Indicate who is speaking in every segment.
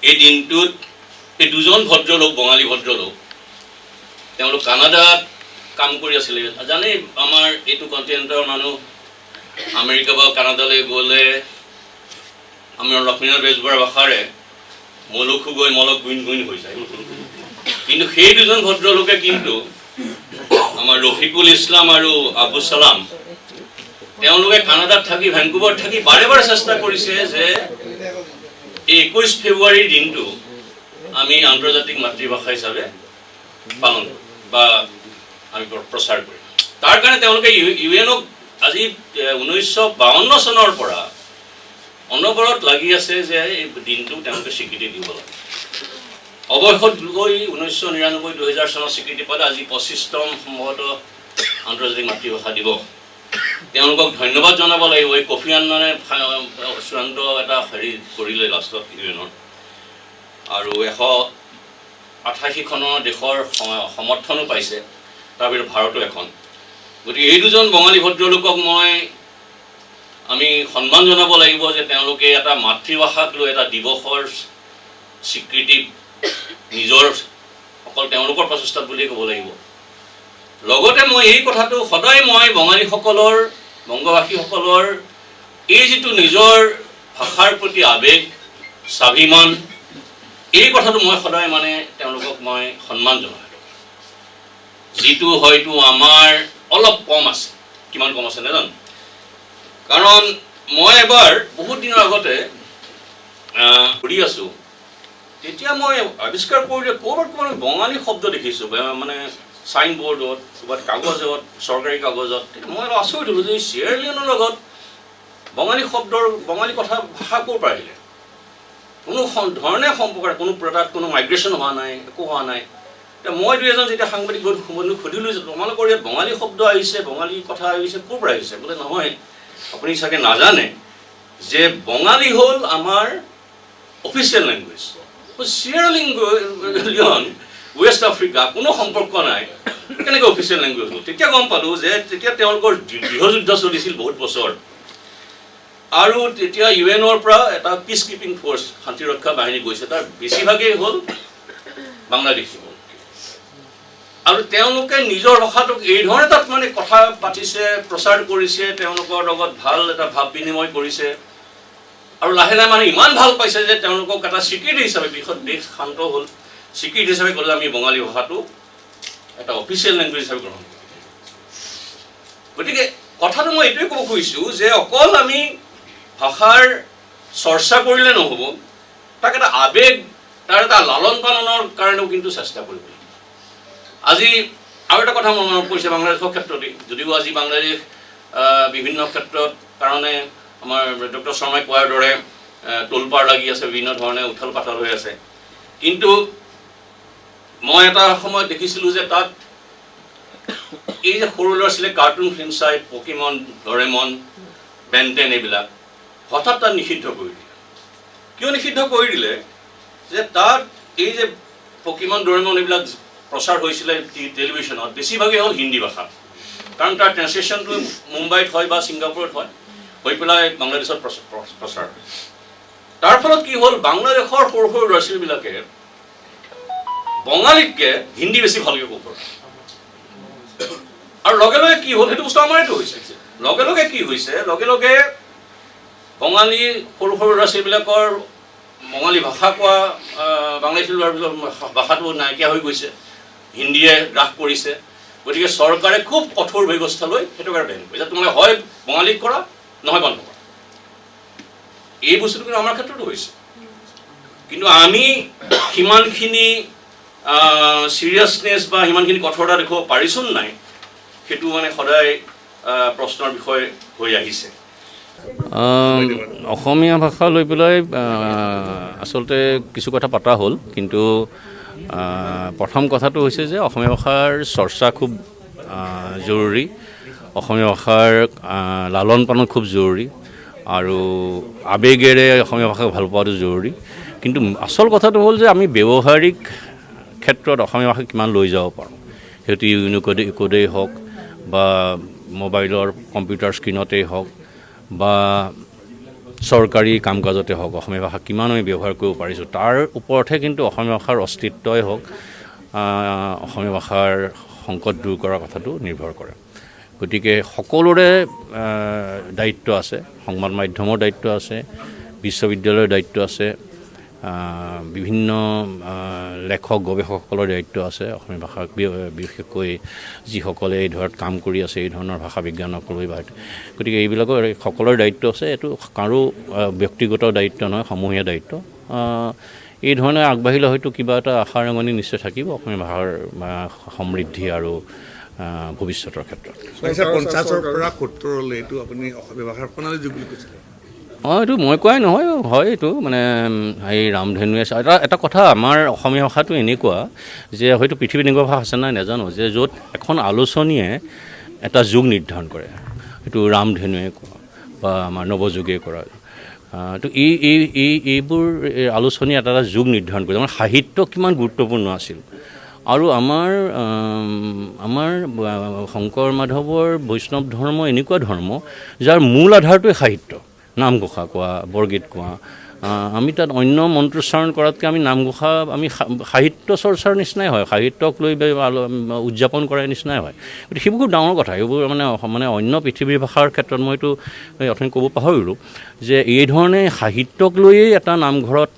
Speaker 1: এই দিনটোত এই দুজন ভদ্ৰলোক বঙালী ভদ্ৰলোক তেওঁলোক কানাডাত কাম কৰি আছিলে জানেই আমাৰ এইটো কণ্টিনেণ্টৰ মানুহ আমেৰিকা বা কানাডালৈ গ'লে আমাৰ লক্ষ্মীনাথ বেজবৰুৱাৰ ভাষাৰে মলখু গৈ মলক গুইন গুইন হৈ যায় কিন্তু সেই দুজন ভদ্ৰলোকে কিন্তু আমাৰ ৰফিকুল ইছলাম আৰু আবু সালাম তেওঁলোকে কানাডাত থাকি ভেনকুভাৰত থাকি বাৰে বাৰে চেষ্টা কৰিছে যে এই 21 ফেব্ৰুৱাৰীৰ দিনটো আমি আন্তৰ্জাতিক মাতৃভাষা হিচাপে পালন বা আমি প্ৰচাৰ কৰিম তাৰ কাৰণে তেওঁলোকে ইউএনক আজি 1952 চনৰ পৰা অনবৰত লাগি আছে যে এই দিনটো তেওঁলোকে স্বীকৃতি দিব লাগে অৱশেষত গৈ 1999 2000 চনত স্বীকৃতি পালে আজি 25তম সম্ভৱতঃ আন্তৰ্জাতিক মাতৃভাষা দিৱস তেওঁলোকক ধন্যবাদ জনাব লাগিব এই কফি আন্নানে চূড়ান্ত এটা হেৰি কৰিলে লাষ্টত ইউএনৰ আৰু 188খনৰ দেশৰ সমৰ্থনো পাইছে তাৰ ভিতৰত ভাৰতো এখন গতিকে এই দুজন বঙালী ভদ্ৰলোকক আমি সন্মান জনাব লাগিব যে তেওঁলোকে এটা মাতৃভাষাক লৈ এটা দিৱসৰ স্বীকৃতি নিজৰ অকল তেওঁলোকৰ প্ৰচেষ্টাত বুলি ক'ব লাগিব লগতে মই এই কথাটো সদায় মই বঙালীসকলৰ বংগবাসীসকলৰ এই যিটো নিজৰ ভাষাৰ প্ৰতি আবেগ স্বাভিমান এই কথাটো মই সদায় মানে তেওঁলোকক মই সন্মান জনাওঁ যিটো হয়তো আমাৰ অলপ কম আছে কিমান কম আছে নাজানো কাৰণ মই এবাৰ বহুত দিনৰ আগতে ঘূৰি আছোঁ তেতিয়া মই আৱিষ্কাৰ কৰিলে ক'ৰবাত বঙালী শব্দ দেখিছোঁ মানে চাইন বৰ্ডত ক'ৰবাত কাগজত চৰকাৰী কাগজত মই আচৰিত হ'লোঁ যে চিয়েৰালিয়নৰ লগত বঙালী কথা ভাষা ক'ৰ পৰা আহিলে কোনো ধৰণে সম্পৰ্ক কোনো তাত কোনো মাইগ্ৰেশ্যন হোৱা নাই একো হোৱা নাই মই দুই এজন যেতিয়া সাংবাদিক সুধিলোঁ যে তোমালোকৰ ইয়াত বঙালী শব্দ আহিছে বঙালী কথা আহিছে ক'ৰ পৰা আহিছে বোলে নহয় আপুনি চাগে নাজানে যে বঙালী হ'ল আমাৰ অফিচিয়েল লেংগুৱেজ চিয়েৰালিয়ন ৱেষ্ট আফ্ৰিকা কোনো সম্পৰ্ক নাই কেনেকৈ অফিচিয়েল লেংগুৱেজ হ'ল তেতিয়া গম পালোঁ যে তেতিয়া তেওঁলোকৰ গৃহযুদ্ধ চলিছিল বহুত বছৰ আৰু তেতিয়া ইউএনৰ পৰা এটা পিচ কিপিং ফ'ৰ্চ শান্তিৰক্ষা বাহিনী গৈছে তাৰ বেছিভাগেই হ'ল বাংলাদেশী আৰু তেওঁলোকে নিজৰ ভাষাটোক এই ধৰণে তাত মানে কথা পাতিছে প্ৰচাৰ কৰিছে তেওঁলোকৰ লগত ভাল এটা ভাৱ বিনিময় কৰিছে আৰু লাহে লাহে মানে ইমান ভাল পাইছে যে তেওঁলোকক এটা স্বীকৃতি হিচাপে দেশ শান্ত হ'ল স্বীকৃতি হিচাপে ক'লে আমি বঙালী ভাষাটো এটা অফিচিয়েল লেংগুৱেজ হিচাপে গ্ৰহণ কৰোঁ গতিকে কথাটো মই এইটোৱে ক'ব খুজিছোঁ যে অকল আমি ভাষাৰ চৰ্চা কৰিলে নহ'ব তাক এটা আৱেগ তাৰ এটা লালন পালনৰ কাৰণেও কিন্তু চেষ্টা কৰিব লাগিব আজি আৰু এটা কথা মোৰ মনত পৰিছে বাংলাদেশৰ ক্ষেত্ৰতেই যদিও আজি বাংলাদেশ বিভিন্ন ক্ষেত্ৰত কাৰণে আমাৰ ডক্টৰ শৰ্মাই কোৱাৰ দৰে তোলপাৰ লাগি আছে বিভিন্ন ধৰণে উথল পাথল হৈ আছে কিন্তু মই এটা সময়ত দেখিছিলোঁ যে তাত এই যে সৰু ল'ৰা ছোৱালীয়ে কাৰ্টুন ফিল্ম চাই পকিমন ডৰেমন বেনটেন এইবিলাক হঠাৎ তাত নিষিদ্ধ কৰি দিলে কিয় নিষিদ্ধ কৰি দিলে যে তাত এই যে পকিমন ডৰেমন এইবিলাক প্ৰচাৰ হৈছিলে টেলিভিশ্যনত বেছিভাগেই হ'ল হিন্দী ভাষাত কাৰণ তাৰ ট্ৰেন্সলেশ্যনটো মুম্বাইত হয় বা ছিংগাপুৰত হয় হৈ পেলাই বাংলাদেশত প্ৰচাৰ হয় তাৰ ফলত কি হ'ল বাংলাদেশৰ সৰু সৰু ল'ৰা ছোৱালীবিলাকে বঙালীতকৈ হিন্দী বেছি ভালকৈ ক'ব পাৰে আৰু লগে লগে কি হ'ল সেইটো বস্তু আমাৰ এইটো হৈছে লগে লগে বঙালী সৰু সৰু ল'ৰা ছোৱালীবিলাকৰ বঙালী ভাষা কোৱা বাংলাদেশী ল'ৰা ভাষাটো নাইকিয়া হৈ গৈছে হিন্দীয়ে হ্ৰাস কৰিছে গতিকে চৰকাৰে খুব কঠোৰ ব্যৱস্থা লৈ সেইটো কাৰণে বেন কৰিছে তোমালোকে হয় বঙালীক কৰা নহয় বন্ধ কৰা এই বস্তুটো কিন্তু আমাৰ ক্ষেত্ৰতো হৈছে কিন্তু আমি সিমানখিনি চিৰিয়াছনেছ বা সিমানখিনি কঠোৰতা দেখুৱাব পাৰিছোঁ নাই সেইটো মানে সদায় প্ৰশ্নৰ বিষয় হৈ আহিছে
Speaker 2: অসমীয়া ভাষা লৈ পেলাই আচলতে কিছু কথা পতা হ'ল কিন্তু প্ৰথম কথাটো হৈছে যে অসমীয়া ভাষাৰ চৰ্চা খুব জৰুৰী অসমীয়া ভাষাৰ লালন পালন খুব জৰুৰী আৰু আৱেগেৰে অসমীয়া ভাষাক ভাল পোৱাটো জৰুৰী কিন্তু আচল কথাটো হ'ল যে আমি ব্যৱহাৰিক ক্ষেত্ৰত অসমীয়া ভাষা কিমান লৈ যাব পাৰোঁ সেইটো ইউনিকোডেই হওক বা মোবাইলৰ কম্পিউটাৰ স্ক্ৰীণতেই হওক বা চৰকাৰী কাম কাজতে হওক অসমীয়া ভাষা কিমান আমি ব্যৱহাৰ কৰিব পাৰিছোঁ তাৰ ওপৰতহে কিন্তু অসমীয়া ভাষাৰ অস্তিত্বই হওক অসমীয়া ভাষাৰ সংকট দূৰ কৰাৰ কথাটো নিৰ্ভৰ কৰে গতিকে সকলোৰে দায়িত্ব আছে সংবাদ মাধ্যমৰ দায়িত্ব আছে বিশ্ববিদ্যালয়ৰ দায়িত্ব আছে বিভিন্ন লেখক গৱেষকসকলৰ দায়িত্ব আছে অসমীয়া ভাষাক বিশেষকৈ যিসকলে এই ধৰণত কাম কৰি আছে এই ধৰণৰ ভাষা বিজ্ঞানক লৈ বা গতিকে এইবিলাকৰ সকলোৰে দায়িত্ব আছে এইটো কাৰো ব্যক্তিগত দায়িত্ব নহয় সমূহীয়া দায়িত্ব এই ধৰণে আগবাঢ়িলে হয়তো কিবা এটা আশা ৰেঙনি নিশ্চয় থাকিব অসমীয়া ভাষাৰ সমৃদ্ধি আৰু ভৱিষ্যতৰ ক্ষেত্ৰত
Speaker 3: 50ৰ পৰা 70লৈ এইটো আপুনি অসমীয়া ভাষাৰ প্ৰণালী যুগ বুলি কৈছিলে
Speaker 2: এইটো মই কোৱাই নহয় হয় এইটো মানে এই ৰামধেনুৱে এটা কথা আমাৰ অসমীয়া ভাষাটো এনেকুৱা যে হয়তো পৃথিৱীত এনেকুৱা ভাষা আছে নাই নাজানো যে য'ত এখন আলোচনীয়ে এটা যুগ নিৰ্ধাৰণ কৰে এইটো ৰামধেনুৱে কোৱা বা আমাৰ নৱযুগে কৰা তো এইবোৰ আলোচনী এটা যুগ নিৰ্ধাৰণ কৰে আমাৰ সাহিত্য কিমান গুৰুত্বপূৰ্ণ আছিল আৰু আমাৰ শংকৰ মাধৱৰ বৈষ্ণৱ ধৰ্ম এনেকুৱা ধৰ্ম যাৰ মূল আধাৰটোৱে সাহিত্য নামঘোষা কোৱা বৰগীত কোৱা আমি তাত অন্য মন্ত্ৰোচ্চাৰণ কৰাতকৈ আমি নামঘোষা আমি সাহিত্য চৰ্চাৰ নিচিনাই হয় সাহিত্যক লৈ উদযাপন কৰাৰ নিচিনাই হয় গতিকে সেইবোৰ ডাঙৰ কথা এইবোৰ মানে অন্য পৃথিৱীৰ ভাষাৰ ক্ষেত্ৰত মইতো অথনি ক'ব পাহৰিলোঁ যে এই ধৰণে সাহিত্যক লৈয়ে এটা নামঘৰত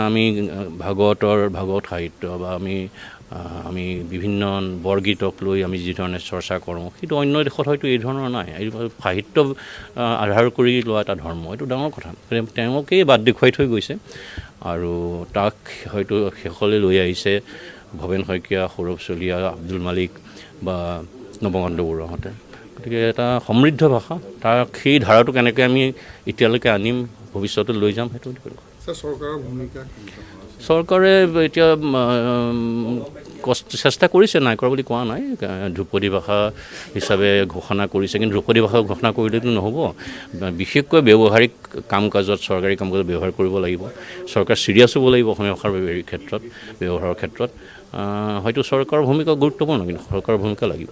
Speaker 2: আমি ভাগৱত সাহিত্য বা আমি বিভিন্ন বৰগীতক লৈ আমি যি ধৰণে চৰ্চা কৰোঁ সেইটো অন্য দেশত হয়তো এই ধৰণৰ নাই এই সাহিত্য আধাৰ কৰি লোৱা এটা ধৰ্ম এইটো ডাঙৰ কথা তেওঁলোকেই বাট দেখুৱাই থৈ গৈছে আৰু তাক হয়তো শেষলৈ লৈ আহিছে ভৱেন শইকীয়া সৌৰভ চলিহা আব্দুল মালিক বা নৱকান্ত বৰুৱাহঁতে গতিকে এটা সমৃদ্ধ ভাষা তাক সেই ধাৰাটো কেনেকৈ আমি এতিয়ালৈকে আনিম ভৱিষ্যতে লৈ যাম সেইটো
Speaker 3: চৰকাৰৰ ভূমিকা
Speaker 2: চৰকাৰে এতিয়া চেষ্টা কৰিছে নাই কৰা বুলি কোৱা নাই ধ্ৰুপদী ভাষা হিচাপে ঘোষণা কৰিছে কিন্তু ধ্ৰুপদী ভাষা ঘোষণা কৰিলেতো নহ'ব বিশেষকৈ ব্যৱহাৰিক কাম কাজত চৰকাৰী কাম কাজত ব্যৱহাৰ কৰিব লাগিব চৰকাৰ চিৰিয়াছ হ'ব লাগিব অসমীয়া ভাষাৰ ক্ষেত্ৰত ব্যৱহাৰৰ ক্ষেত্ৰত হয়তো চৰকাৰৰ ভূমিকা গুৰুত্বপূৰ্ণ কিন্তু চৰকাৰৰ ভূমিকা লাগিব